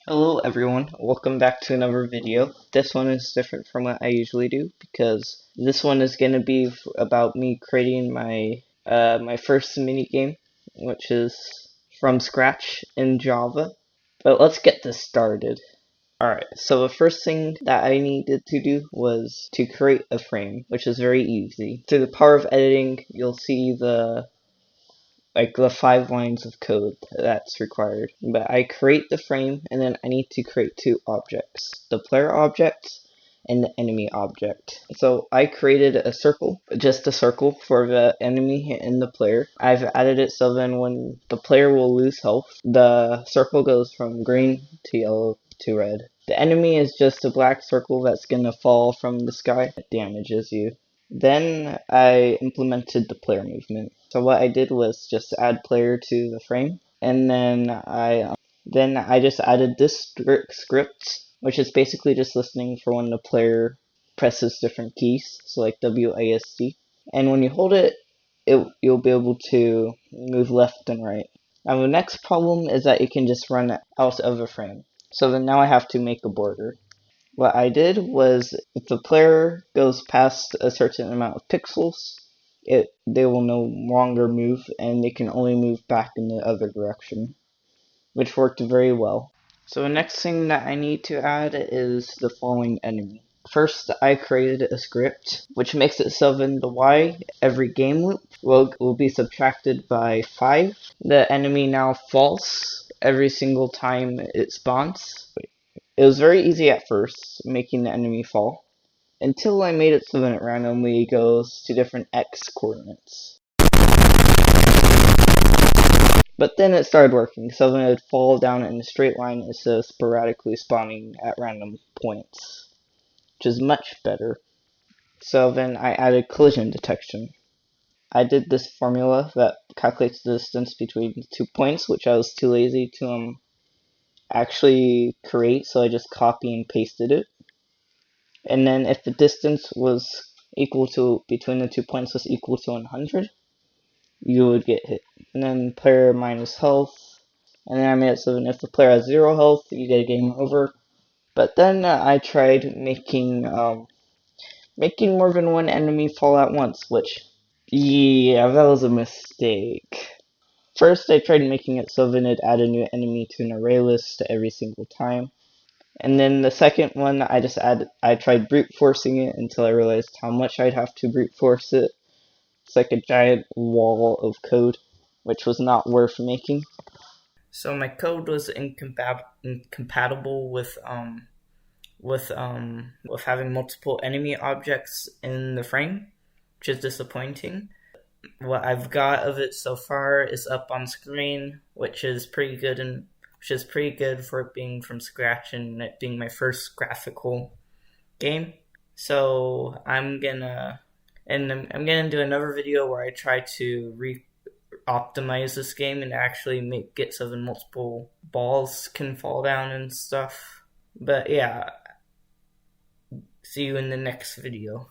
Hello everyone, welcome back to another video. This one is different from what I usually do because this one is going to be about me creating my first mini game, which is from scratch in Java. But let's get this started. Alright, so the first thing that I needed to do was to create a frame, which is very easy. Through the power of editing, you'll see the 5 lines of code that's required. But I create the frame and then I need to create two objects, the player object and the enemy object. So I created a circle, just a circle for the enemy and the player. I've added it so then when the player will lose health, the circle goes from green to yellow to red. The enemy is just a black circle that's gonna fall from the sky that damages you. Then I implemented the player movement. So what I did was just add player to the frame, and then I just added this script, which is basically just listening for when the player presses different keys, so like WASD. And when you hold it, you'll be able to move left and right. Now the next problem is that you can just run out of a frame. So then now I have to make a border. What I did was, if the player goes past a certain amount of pixels, they will no longer move, and they can only move back in the other direction, which worked very well. So the next thing that I need to add is the following enemy. First, I created a script which makes it so then the Y every game loop will be subtracted by 5. The enemy now falls every single time it spawns. It was very easy at first, making the enemy fall, until I made it so that it randomly goes to different X coordinates. But then it started working, so then it would fall down in a straight line instead of sporadically spawning at random points, which is much better. So then I added collision detection. I did this formula that calculates the distance between 2 points, which I was too lazy to actually create, so I just copy and pasted it. And then if the distance was equal to, between the 2 points was equal to 100, you would get hit. And then player minus health, and then I made it so that if the player has 0 health, you get a game over. But then I tried making more than one enemy fall at once, which, yeah, that was a mistake. First, I tried making it so that it add a new enemy to an array list every single time. And then the second one, I tried brute forcing it until I realized how much I'd have to brute force it. It's like a giant wall of code, which was not worth making. So my code was incompatible with having multiple enemy objects in the frame, which is disappointing. What I've got of it so far is up on screen, which is pretty good for it being from scratch and it being my first graphical game. So I'm gonna do another video where I try to optimize this game and actually make it so that multiple balls can fall down and stuff. But yeah, see you in the next video.